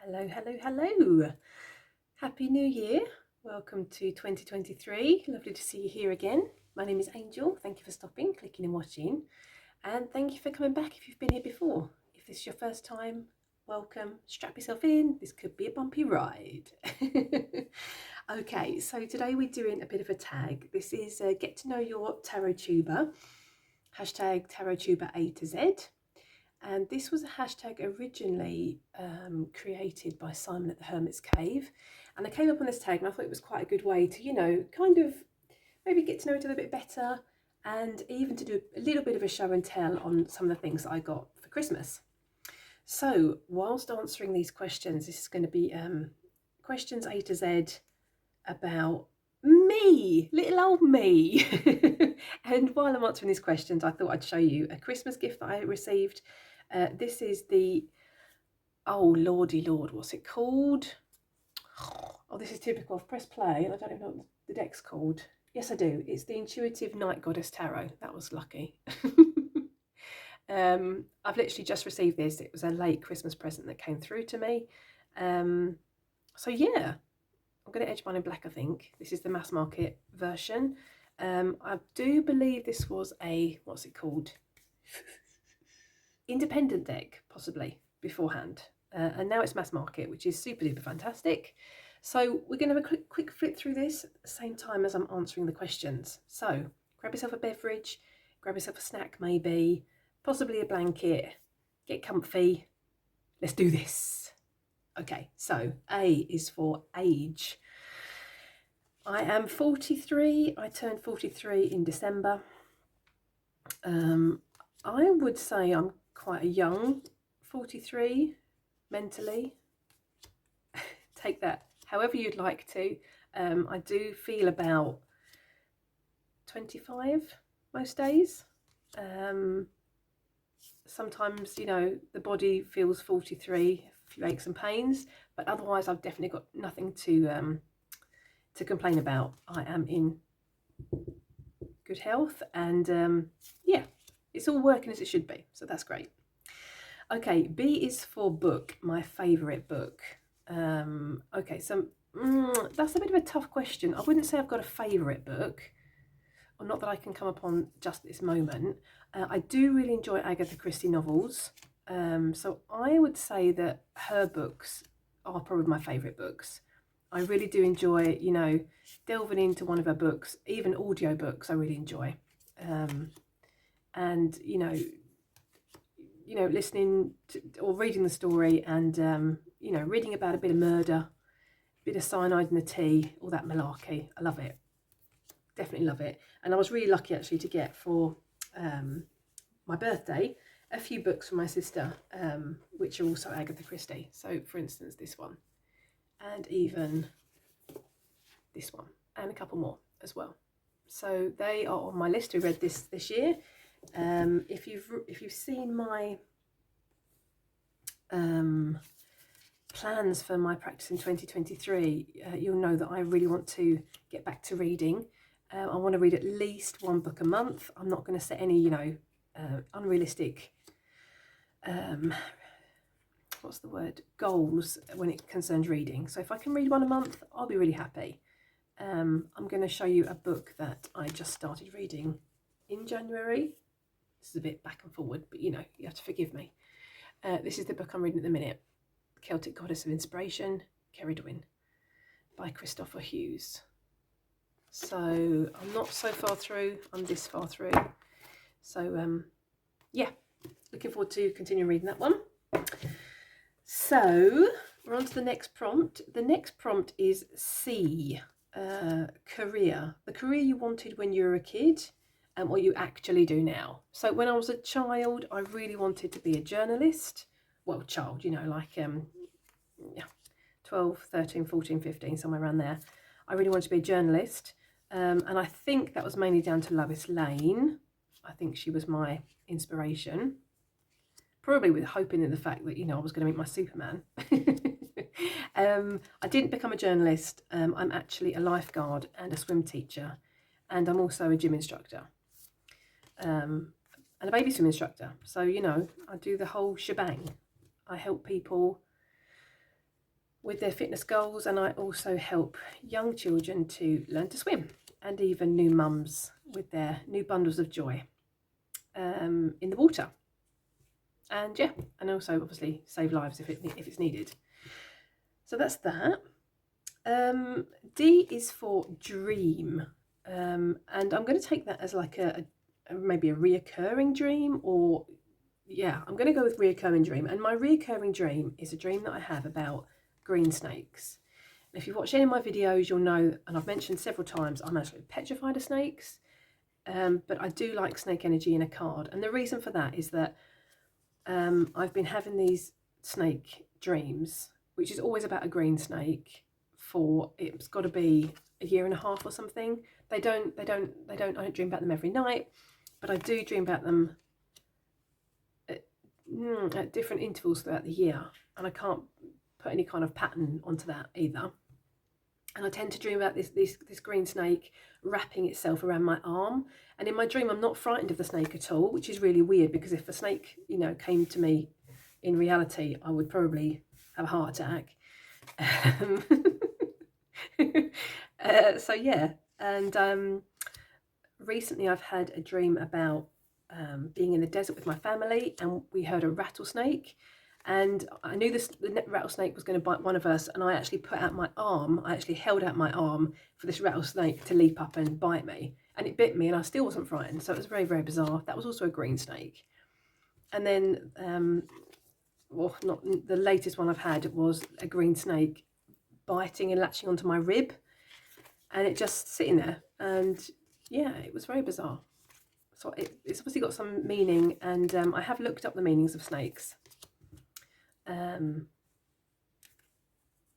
Hello, hello, hello. Happy New Year. Welcome to 2023. Lovely to see you here again. My name is Angel. Thank you for stopping, clicking and watching. And thank you for coming back if you've been here before. If this is your first time, welcome. Strap yourself in. This could be a bumpy ride. Okay, so today we're doing a bit of a tag. This is Get to Know Your Tarot Tuber. Hashtag Tarot Tuber A to Z. And this was a hashtag originally created by Simon at the Hermit's Cave. And I came up on this tag and I thought it was quite a good way to, kind of maybe get to know each other a bit better and even to do a little bit of a show and tell on some of the things that I got for Christmas. So whilst answering these questions, this is going to be questions A to Z about me, little old me. And while I'm answering these questions, I thought I'd show you a Christmas gift that I received. This is the, oh lordy lord, what's it called? Oh, this is typical. I've pressed play and I don't even know what the deck's called. Yes, I do. It's the Intuitive Night Goddess Tarot. That was lucky. I've literally just received this. It was a late Christmas present that came through to me. So yeah, I'm going to edge mine in black, I think. This is the mass market version. I do believe this was a, what's it called? Independent deck, possibly, beforehand. And now it's mass market, which is super duper fantastic. So we're going to have a quick flip through this at the same time as I'm answering the questions. So grab yourself a beverage, grab yourself a snack maybe, possibly a blanket, get comfy. Let's do this. Okay, so A is for age. I am 43. I turned 43 in December. I would say I'm quite a young 43 mentally. Take that however you'd like to. I do feel about 25 most days. Sometimes, the body feels 43, a few aches and pains, but otherwise I've definitely got nothing to complain about. I am in good health and yeah, it's all working as it should be, so that's great. Okay, B is for book, my favourite book. Okay, so that's a bit of a tough question. I wouldn't say I've got a favourite book, or not that I can come upon just at this moment. I do really enjoy Agatha Christie novels, so I would say that her books are probably my favourite books. I really do enjoy, delving into one of her books, even audio books I really enjoy. And, listening to, or reading the story and, reading about a bit of murder, a bit of cyanide in the tea, all that malarkey. I love it. Definitely love it. And I was really lucky actually to get for my birthday a few books from my sister, which are also Agatha Christie. So, for instance, this one. And even this one, and a couple more as well. So they are on my list. We read this year. If you've seen my plans for my practice in 2023, you'll know that I really want to get back to reading. I want to read at least one book a month. I'm not going to set any, unrealistic what's the word, goals when it concerns reading. So if I can read one a month, I'll be really happy. I'm going to show you a book that I just started reading in January. This is a bit back and forward, but you have to forgive me. This is the book I'm reading at the minute, Celtic Goddess of Inspiration, Ceridwen, by Christopher Hughes. So I'm not so far through, I'm this far through. So yeah, looking forward to continuing reading that one. So we're on to the next prompt. The next prompt is C, career. The career you wanted when you were a kid and what you actually do now. So when I was a child, I really wanted to be a journalist. Well, child, like 12, 13, 14, 15, somewhere around there. I really wanted to be a journalist. And I think that was mainly down to Lois Lane. I think she was my inspiration. Probably with hoping in the fact that, I was going to meet my Superman. I didn't become a journalist. I'm actually a lifeguard and a swim teacher. And I'm also a gym instructor. And a baby swim instructor. So, I do the whole shebang. I help people with their fitness goals, and I also help young children to learn to swim, and even new mums with their new bundles of joy in the water. And yeah, and also obviously save lives if it's needed. So that's that. D is for dream, and I'm going to take that as like maybe a reoccurring dream, or yeah, I'm going to go with reoccurring dream. And my reoccurring dream is a dream that I have about green snakes. And if you've watched any of my videos, you'll know, and I've mentioned several times, I'm actually petrified of snakes, but I do like snake energy in a card. And the reason for that is that I've been having these snake dreams, which is always about a green snake, for it's got to be a year and a half or something. I don't dream about them every night, but I do dream about them at different intervals throughout the year, and I can't put any kind of pattern onto that either. And I tend to dream about this green snake wrapping itself around my arm. And in my dream, I'm not frightened of the snake at all, which is really weird, because if a snake, came to me in reality, I would probably have a heart attack. So yeah, and recently I've had a dream about being in the desert with my family, and we heard a rattlesnake. And I knew the rattlesnake was going to bite one of us, and I actually put out my arm. I actually held out my arm for this rattlesnake to leap up and bite me. And it bit me, and I still wasn't frightened. So it was very, very bizarre. That was also a green snake. And then, well, not the latest one I've had was a green snake biting and latching onto my rib. And it just sitting there. And yeah, it was very bizarre. So it's obviously got some meaning. And I have looked up the meanings of snakes.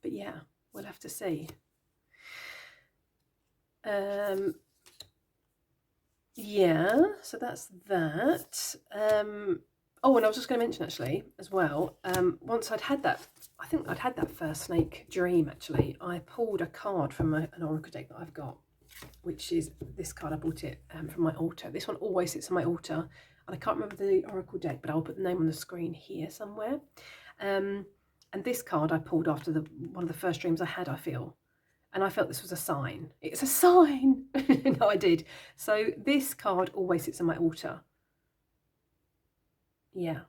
But yeah, we'll have to see. Yeah, so that's that. Oh, and I was just going to mention actually as well, once I'd had that, I think I'd had that first snake dream actually, I pulled a card from an oracle deck that I've got, which is this card. I bought it from my altar. This one always sits on my altar, and I can't remember the oracle deck, but I'll put the name on the screen here somewhere. And this card I pulled after one of the first dreams I had, I feel. And I felt this was a sign. It's a sign! No, I did. So this card always sits on my altar. Yeah.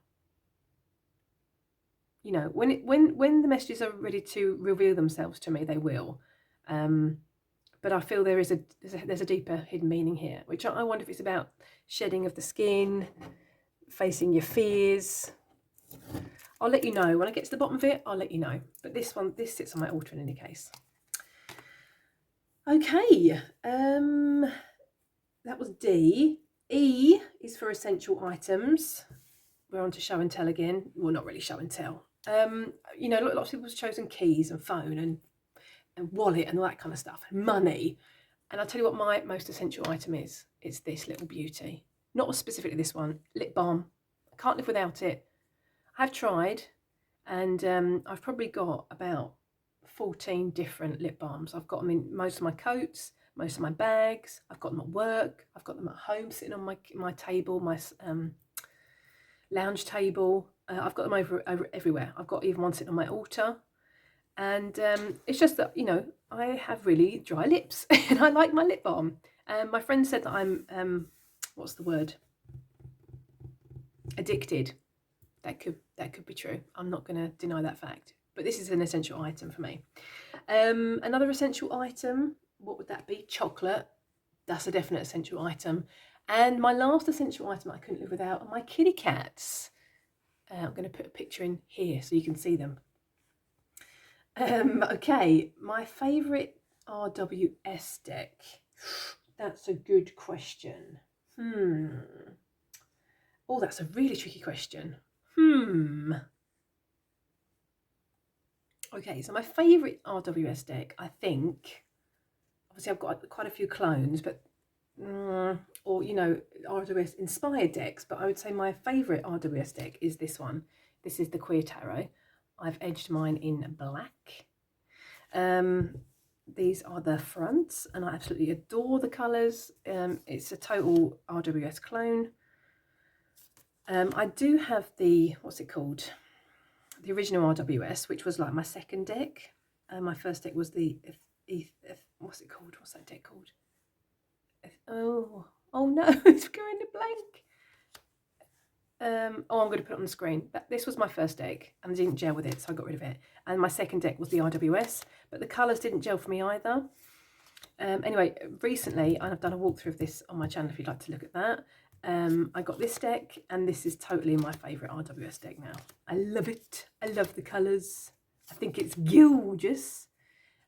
When the messages are ready to reveal themselves to me, they will. But I feel there's a deeper hidden meaning here, which I wonder if it's about shedding of the skin, facing your fears. I'll let you know. When I get to the bottom of it, I'll let you know. But this sits on my altar in any case. Okay, that was D. E is for essential items. We're on to show and tell again. Well, not really show and tell. Lots of people have chosen keys and phone and wallet and all that kind of stuff, and money. And I'll tell you what my most essential item is. It's this little beauty. Not specifically this one, lip balm. I can't live without it. I've tried, and I've probably got about 14 different lip balms. I've got them in most of my coats, most of my bags. I've got them at work. I've got them at home sitting on my table, my lounge table. I've got them over everywhere. I've got even one sitting on my altar. And it's just that, I have really dry lips and I like my lip balm. My friend said that I'm, what's the word? Addicted. That could be true. I'm not going to deny that fact. But this is an essential item for me. Another essential item, what would that be? Chocolate. That's a definite essential item. And my last essential item I couldn't live without are my kitty cats. I'm going to put a picture in here so you can see them. Okay, my favourite RWS deck. That's a good question. Oh, that's a really tricky question. Okay, so my favourite RWS deck, I think, obviously I've got quite a few clones, but or RWS inspired decks, but I would say my favourite RWS deck is this one. This is the Queer Tarot. I've edged mine in black. These are the fronts, and I absolutely adore the colours. It's a total RWS clone. I do have the, what's it called? The original RWS, which was like my second deck. My first deck was the what's it called? What's that deck called? Oh no, it's going to blank. I'm going to put it on the screen. This was my first deck, and I didn't gel with it, so I got rid of it. And my second deck was the RWS, but the colours didn't gel for me either. Anyway, recently, and I've done a walkthrough of this on my channel if you'd like to look at that. I got this deck, and this is totally my favourite RWS deck now. I love it. I love the colours. I think it's gorgeous.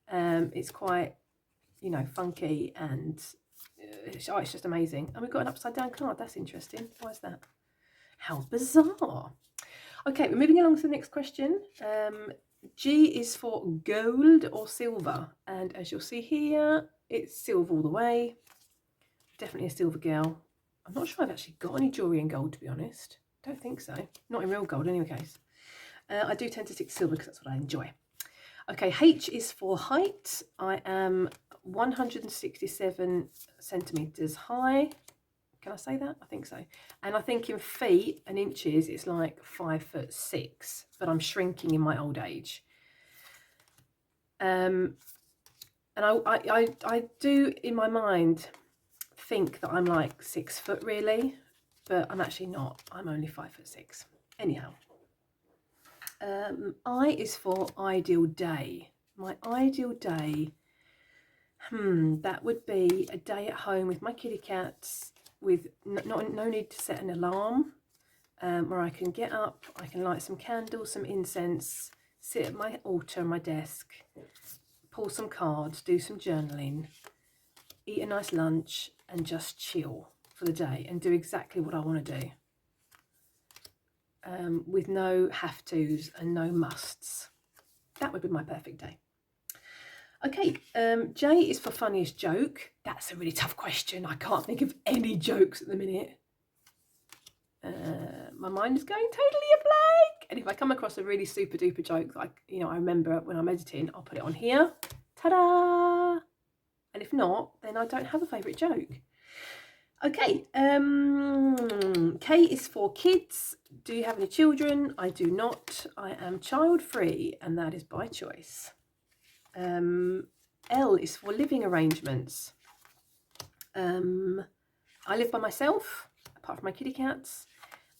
It's quite, funky, and it's just amazing. And we've got an upside down card. That's interesting. Why is that? How bizarre. Okay, we're moving along to the next question. G is for gold or silver. And as you'll see here, it's silver all the way. Definitely a silver girl. I'm not sure I've actually got any jewellery in gold, to be honest. Don't think so. Not in real gold, in any case. I do tend to stick to silver because that's what I enjoy. Okay, H is for height. I am 167 centimetres high. Can I say that? I think so. And I think in feet and inches, it's like 5'6", but I'm shrinking in my old age. And I do, in my mind, think that I'm like 6 foot really, but I'm actually not. I'm only 5'6". Anyhow. I is for ideal day. My ideal day, that would be a day at home with my kitty cats, with no need to set an alarm, where I can get up, I can light some candles, some incense, sit at my altar, my desk, pull some cards, do some journaling, eat a nice lunch, and just chill for the day and do exactly what I want to do, with no have-tos and no musts. That would be my perfect day. Okay, J is for funniest joke. That's a really tough question. I can't think of any jokes at the minute. My mind is going totally a blank. And if I come across a really super duper joke, like, I remember when I'm editing, I'll put it on here. Ta-da! And if not, then I don't have a favourite joke. Okay, K is for kids. Do you have any children? I do not. I am child-free, and that is by choice. L is for living arrangements. I live by myself, apart from my kitty cats,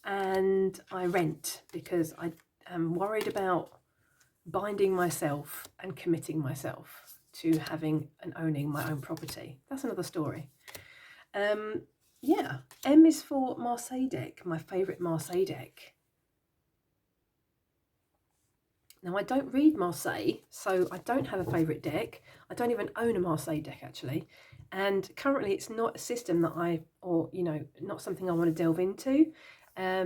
and I rent because I am worried about binding myself and committing myself to having and owning my own property. That's another story. Yeah, M is for Marseille deck, my favourite Marseille deck. Now, I don't read Marseille, so I don't have a favourite deck. I don't even own a Marseille deck, actually. And currently, it's not a system that not something I want to delve into. I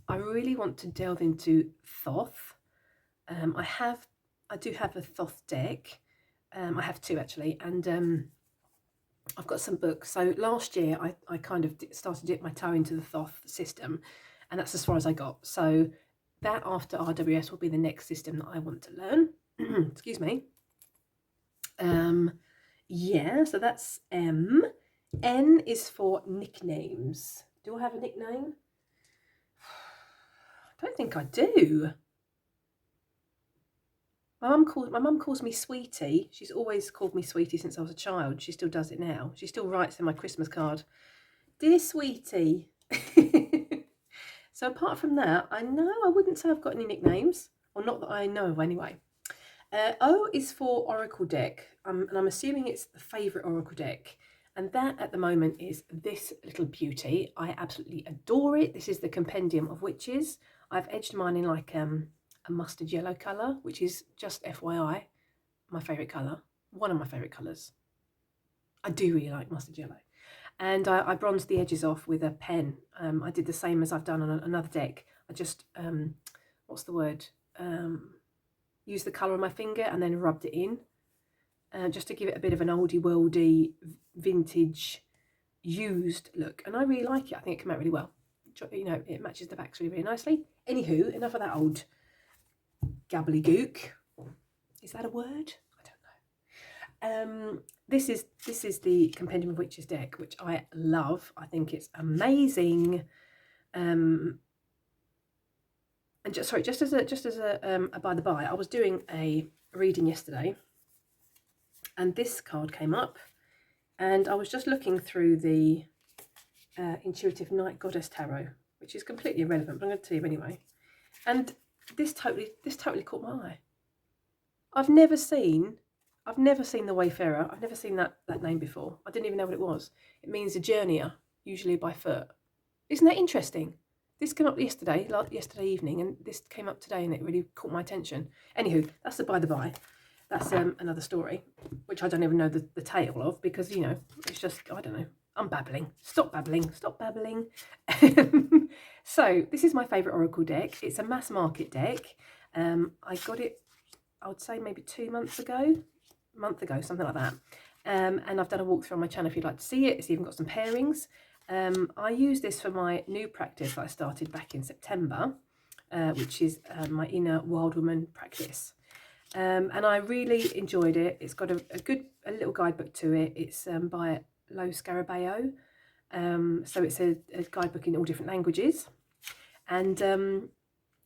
really want to delve into Thoth. I do have a Thoth deck. I have two, actually, and I've got some books. So last year, I kind of started to dip my toe into the Thoth system, and that's as far as I got. So that, after RWS, will be the next system that I want to learn. Excuse me. Yeah, so that's M. N is for nicknames. Do I have a nickname? I don't think I do. My mum calls me Sweetie. She's always called me Sweetie since I was a child. She still does it now. She still writes in my Christmas card, "Dear Sweetie." So apart from that, I wouldn't say I've got any nicknames, or not that I know of anyway. O is for Oracle deck, and I'm assuming it's the favourite Oracle deck. And that at the moment is this little beauty. I absolutely adore it. This is the Compendium of Witches. I've edged mine in like a mustard yellow colour, which is, just FYI, my favourite colour. One of my favourite colours. I do really like mustard yellow. And I bronzed the edges off with a pen. I did the same as I've done on another deck. I just, what's the word? Used the colour on my finger and then rubbed it in. Just to give it a bit of an oldie worldy, vintage, used look. And I really like it. I think it came out really well. It matches the backs really, really nicely. Anywho, enough of that old gabbly-gook. Is that a word? I don't know. This is the Compendium of Witches deck, which I love. I think it's amazing. And just as a by the by, I was doing a reading yesterday, and this card came up, and I was just looking through the Intuitive Night Goddess Tarot, which is completely irrelevant, but I'm going to tell you anyway. And this totally caught my eye. I've never seen the Wayfarer. I've never seen that name before. I didn't even know what it was. It means a journeyer, usually by foot. Isn't that interesting? This came up yesterday evening, and this came up today, and it really caught my attention. Anywho, that's the by the by. That's another story, which I don't even know the tale of, because, you know, it's just, I don't know. I'm babbling. Stop babbling. Stop babbling. So this is my favourite Oracle deck. It's a mass market deck. I got it, I would say maybe 2 months ago, something like that. And I've done a walkthrough on my channel if you'd like to see it. It's even got some pairings. I use this for my new practice that I started back in September, which is my Inner Wild Woman practice. And I really enjoyed it. It's got a little guidebook to it. It's by Lo Scarabeo. So it's a guidebook in all different languages. And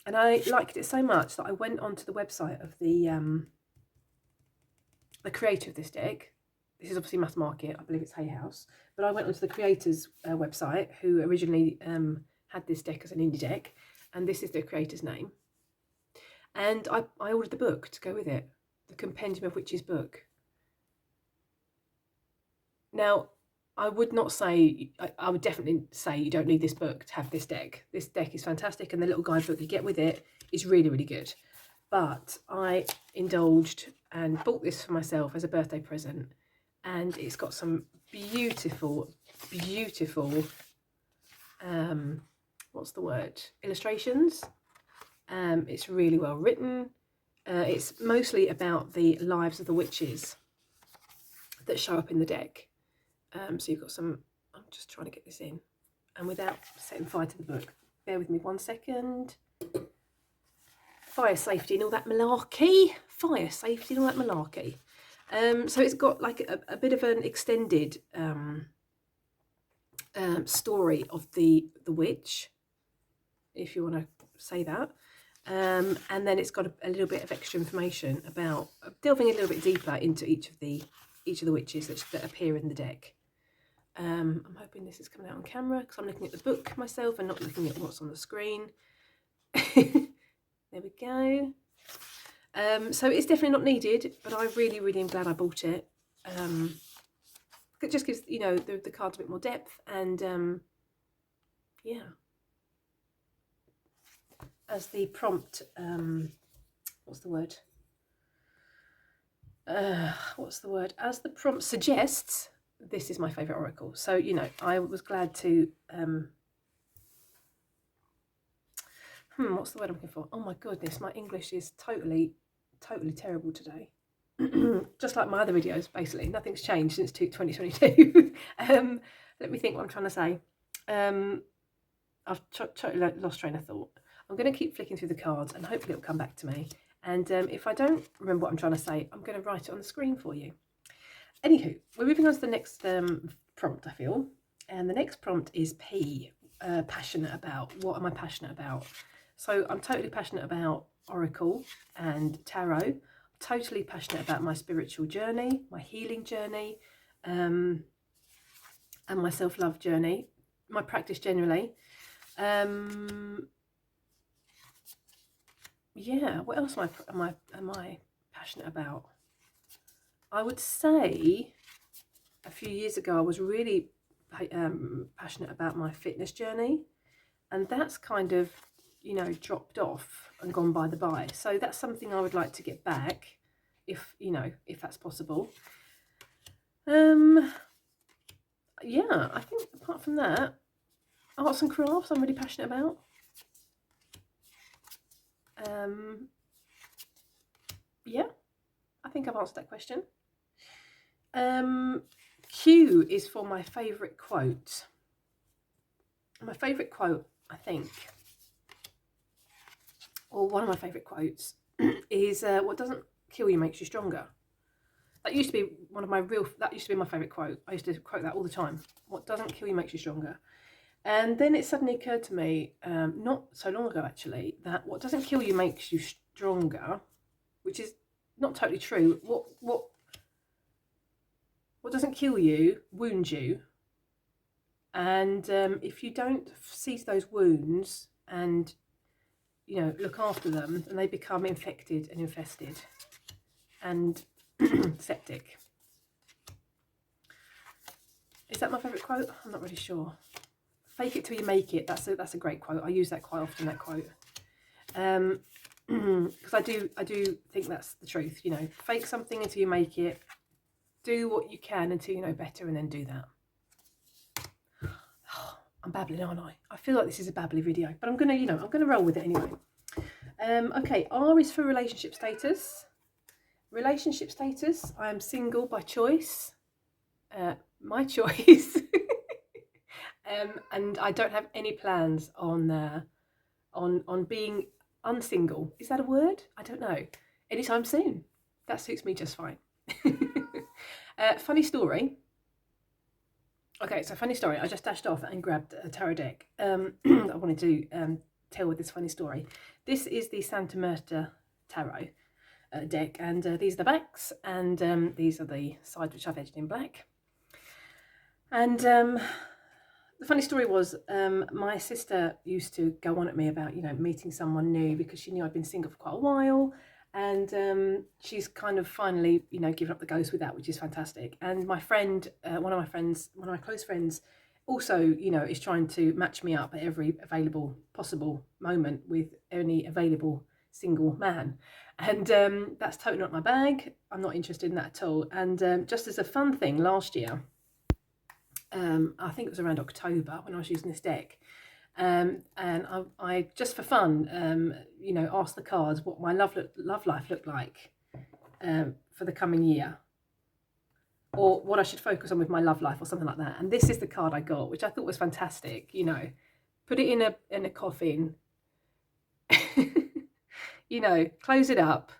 I liked it so much that I went onto the website of the creator of this deck. This is obviously mass market. I believe it's Hay House. But I went onto the creator's website, who originally had this deck as an indie deck. And this is the creator's name. And I ordered the book to go with it, the Compendium of Witches book. Now, I would not say, I would definitely say you don't need this book to have this deck. This deck is fantastic, and the little guidebook you get with it is really, really good. But I indulged and bought this for myself as a birthday present, and it's got some beautiful, what's the word? Illustrations. It's really well written. It's mostly about the lives of the witches that show up in the deck. So you've got some, I'm just trying to get this in, and without setting fire to the book, bear with me 1 second. Fire safety and all that malarkey. So it's got like a bit of an extended story of the witch, if you want to say that. And then it's got a little bit of extra information about delving a little bit deeper into each of the witches that appear in the deck. I'm hoping this is coming out on camera, because I'm looking at the book myself and not looking at what's on the screen. There we go. So it's definitely not needed, but I really, really am glad I bought it. It just gives, you know, the cards a bit more depth, and yeah. As the prompt, what's the word? As the prompt suggests, this is my favourite oracle. So, you know, I was glad to, what's the word I'm looking for? Oh my goodness, my English is totally terrible today. Just like my other videos, basically. Nothing's changed since 2022. Let me think what I'm trying to say. I've totally lost train of thought. I'm going to keep flicking through the cards, and hopefully it'll come back to me. And if I don't remember what I'm trying to say, I'm going to write it on the screen for you. Anywho, we're moving on to the next prompt, I feel. And the next prompt is P, passionate about. What am I passionate about? So I'm totally passionate about Oracle and Tarot. Totally passionate about my spiritual journey, my healing journey, and my self-love journey, my practice generally. Yeah, what else am I passionate about? I would say a few years ago I was really passionate about my fitness journey, and that's kind of, you know, dropped off and gone by the by. So that's something I would like to get back, if, you know, if that's possible. Yeah, I think apart from that, arts and crafts I'm really passionate about. Yeah, I think I've answered that question. Q is for my favourite quote. My favourite quote, I think, or one of my favourite quotes, is what doesn't kill you makes you stronger. That used to be that used to be my favourite quote. I used to quote that all the time. What doesn't kill you makes you stronger. And then it suddenly occurred to me, not so long ago actually, that what doesn't kill you makes you stronger, which is not totally true. What doesn't kill you wounds you, and if you don't cease those wounds and look after them, and they become infected and infested and septic. Is that my favourite quote? I'm not really sure. Fake it till you make it. That's a great quote. I use that quite often, that quote. Because I do think that's the truth. Fake something until you make it. Do what you can until you know better, and then do that. Oh, I'm babbling, aren't I? I feel like this is a babbly video, but I'm gonna roll with it anyway. Okay, R is for relationship status. Relationship status. I am single by choice. My choice. And I don't have any plans on being unsingle. Is that a word? I don't know. Anytime soon. That suits me just fine. Funny story. Okay, so funny story. I just dashed off and grabbed a tarot deck. I wanted to tell with this funny story. This is the Santa Muerte tarot deck, and these are the backs, and these are the sides which I've edged in black. And the funny story was, my sister used to go on at me about, meeting someone new, because she knew I'd been single for quite a while, and she's kind of finally, given up the ghost with that, which is fantastic. And my friend, one of my close friends, also, is trying to match me up at every available possible moment with any available single man. And that's totally not my bag. I'm not interested in that at all. And just as a fun thing, last year, I think it was around October when I was using this deck, and I just for fun, asked the cards what my love life looked like for the coming year, or what I should focus on with my love life, or something like that. And this is the card I got, which I thought was fantastic. Put it in a coffin, close it up,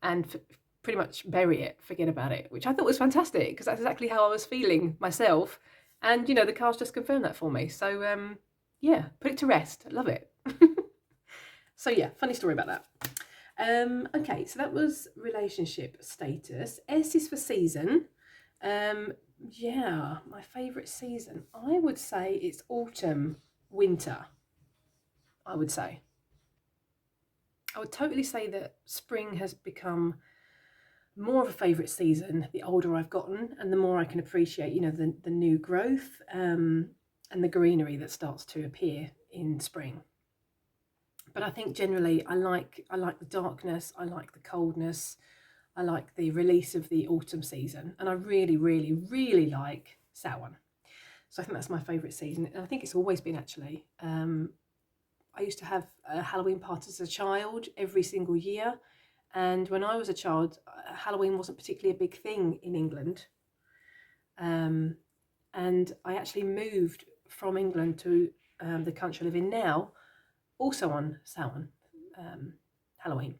and pretty much bury it, forget about it, which I thought was fantastic, because that's exactly how I was feeling myself. And, the cards just confirmed that for me. So, yeah, put it to rest. I love it. So, yeah, funny story about that. Okay, so that was relationship status. S is for season. Yeah, my favourite season. I would say it's autumn, winter, I would say. I would totally say that spring has become more of a favourite season the older I've gotten, and the more I can appreciate, the new growth and the greenery that starts to appear in spring. But I think generally I like the darkness, I like the coldness, I like the release of the autumn season, and I really, really, really like Samhain. So I think that's my favourite season, and I think it's always been, actually. I used to have Halloween parties as a child every single year. And when I was a child, Halloween wasn't particularly a big thing in England. And I actually moved from England to the country I live in now, also on Samhain, Halloween,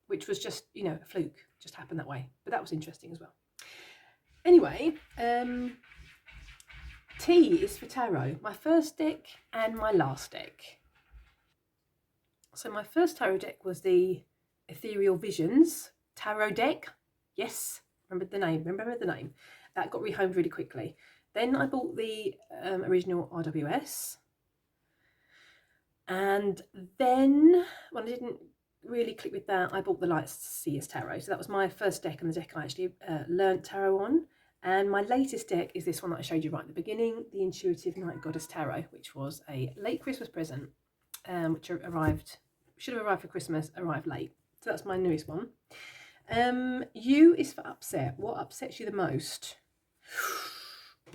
which was just, a fluke, just happened that way. But that was interesting as well. Anyway, T is for tarot, my first deck and my last deck. So my first tarot deck was the Ethereal Visions tarot deck. Yes, remember the name. That got rehomed really quickly. Then I bought the original RWS. And then, when I didn't really click with that, I bought the Light Seers Tarot. So that was my first deck, and the deck I actually learnt tarot on. And my latest deck is this one that I showed you right at the beginning, the Intuitive Night Goddess Tarot, which was a late Christmas present, which should have arrived for Christmas, arrived late. So that's my newest one. U is for upset. What upsets you the most?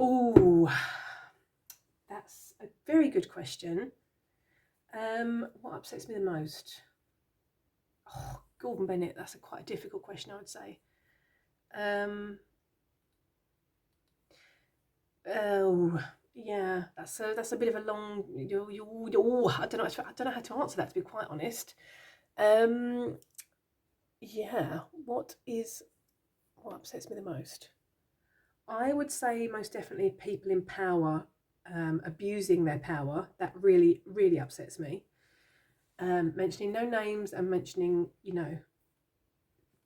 Oh, that's a very good question. What upsets me the most? Oh, Gordon Bennett, that's quite a difficult question, I would say. Oh, yeah, that's a bit of a long. I don't know how to answer that, to be quite honest. Yeah, what upsets me the most? I would say most definitely people in power abusing their power. That really, really upsets me. Mentioning no names and mentioning,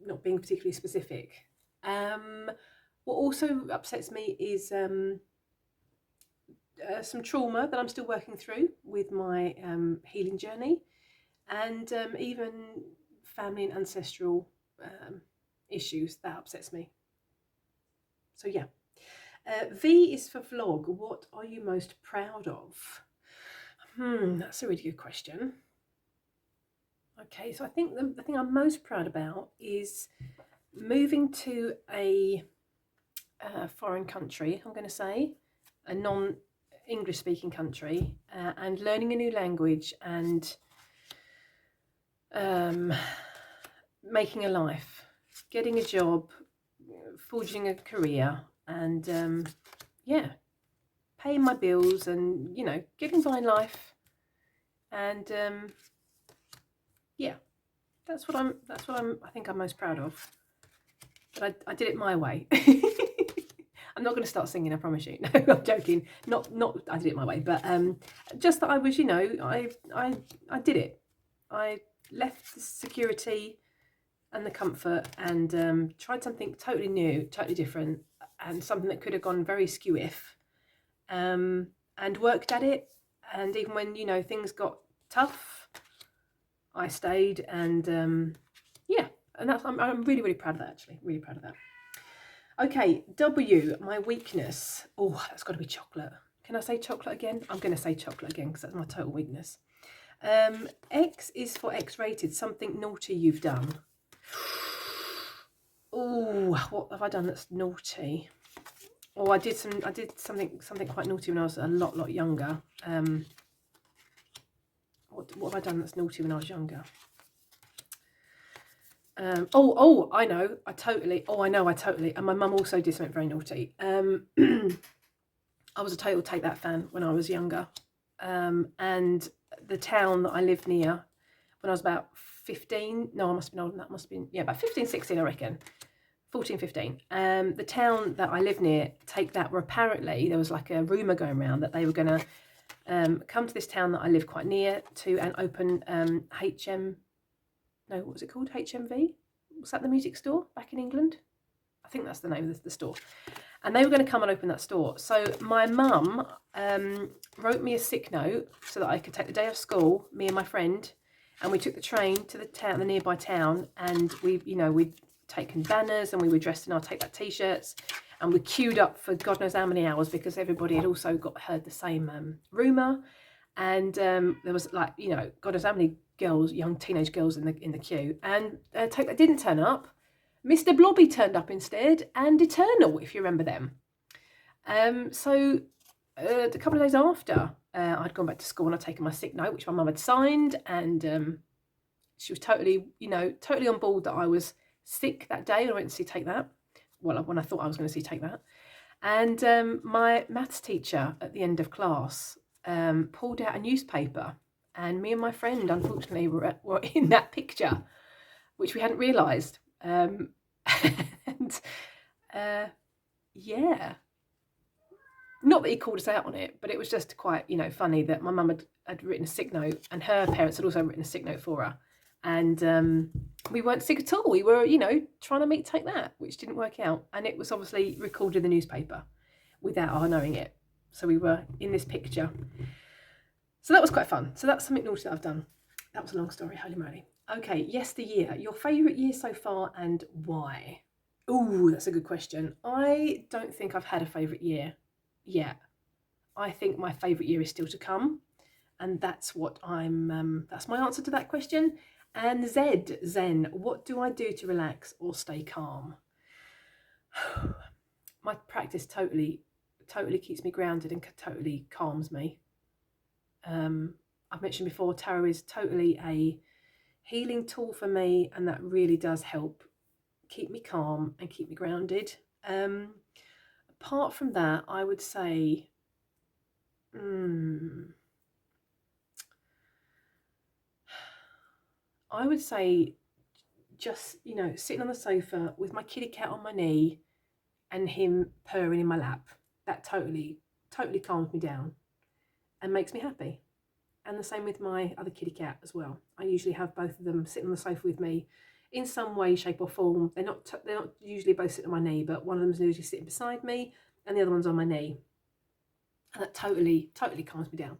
not being particularly specific. What also upsets me is some trauma that I'm still working through with my healing journey, and even family and ancestral issues. That upsets me. So yeah. V is for vlog. What are you most proud of? That's a really good question. Okay, so I think the thing I'm most proud about is moving to a foreign country, I'm going to say, a non-English speaking country, and learning a new language and making a life, getting a job, forging a career, and yeah, paying my bills and, you know, getting by in life. And yeah, that's what I think I'm most proud of. But I did it my way. I'm not going to start singing, I promise you. No, I'm joking. Not I did it my way, but just that I was, you know, I did it. I left the security and the comfort and tried something totally new, totally different, and something that could have gone very skew-if, and worked at it. And even when, you know, things got tough, I stayed, and yeah, and that's I'm really, really proud of that, actually. Really proud of that. Okay, W, my weakness. Oh, that's got to be chocolate. Can I say chocolate again? I'm going to say chocolate again because that's my total weakness. X is for X-rated, something naughty you've done. Oh, what have I done that's naughty? Oh, I did something quite naughty when I was a lot younger. What have I done that's naughty when I was younger? I know, I totally, and my mum also did something very naughty. I was a total Take That fan when I was younger, and the town that I lived near when I was about 15, no, I must have been older than that, must have been, yeah, about 15, 16, I reckon, 14, 15. The town that I lived near, Take That, were apparently, there was like a rumour going around that they were going to come to this town that I live quite near to and open what was it called? HMV? Was that the music store back in England? I think that's the name of the store. And they were going to come and open that store. So my mum wrote me a sick note so that I could take the day off school, me and my friend, and we took the train to the nearby town, and we'd taken banners and we were dressed in our Take That t-shirts, and we queued up for God knows how many hours because everybody had also heard the same rumour. And there was, like, you know, God knows how many girls, young teenage girls in the queue, and Take That didn't turn up. Mr. Blobby turned up instead, and Eternal, if you remember them. So a couple of days after, I'd gone back to school and I'd taken my sick note, which my mum had signed, and she was totally on board that I was sick that day, and I went to see Take That. Well, when I thought I was going to see Take That. And my maths teacher at the end of class pulled out a newspaper, and me and my friend, unfortunately, were in that picture, which we hadn't realised. Yeah, not that he called us out on it, but it was just quite, funny that my mum had written a sick note, and her parents had also written a sick note for her, and we weren't sick at all. We were, trying to Take That, which didn't work out, and it was obviously recorded in the newspaper without our knowing it. So we were in this picture. So that was quite fun. So that's something naughty that I've done. That was a long story, holy moly. Okay, yesteryear. Your favourite year so far and why? Ooh, that's a good question. I don't think I've had a favourite year yet. I think my favourite year is still to come, and that's what that's my answer to that question. And Zen, what do I do to relax or stay calm? My practice totally keeps me grounded and totally calms me. I've mentioned before, tarot is totally a healing tool for me, and that really does help keep me calm and keep me grounded. Apart from that, I would say just, sitting on the sofa with my kitty cat on my knee and him purring in my lap. That totally calms me down and makes me happy. And the same with my other kitty cat as well. I usually have both of them sitting on the sofa with me in some way, shape or form. They're not usually both sitting on my knee, but one of them's usually sitting beside me and the other one's on my knee. And that totally calms me down.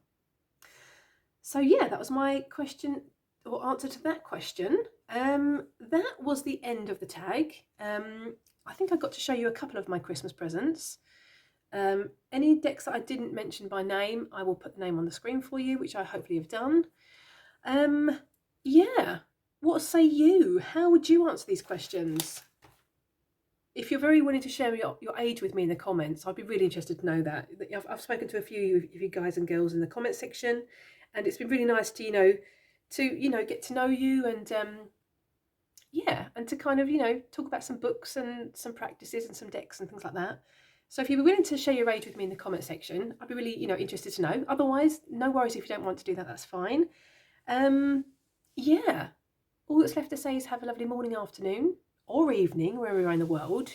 So yeah, that was my question or answer to that question. That was the end of the tag. I think I got to show you a couple of my Christmas presents. Any decks that I didn't mention by name, I will put the name on the screen for you, which I hopefully have done. Yeah, what say you? How would you answer these questions? If you're very willing to share your age with me in the comments, I'd be really interested to know that. I've spoken to a few of you guys and girls in the comment section, and it's been really nice to get to know you, and yeah, and to kind of talk about some books and some practices and some decks and things like that. So if you're willing to share your age with me in the comment section, I'd be really interested to know. Otherwise, no worries if you don't want to do that, that's fine. Yeah, all that's left to say is have a lovely morning, afternoon, or evening, wherever you are in the world.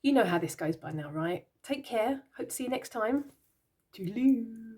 You know how this goes by now, right? Take care. Hope to see you next time. Toodaloo.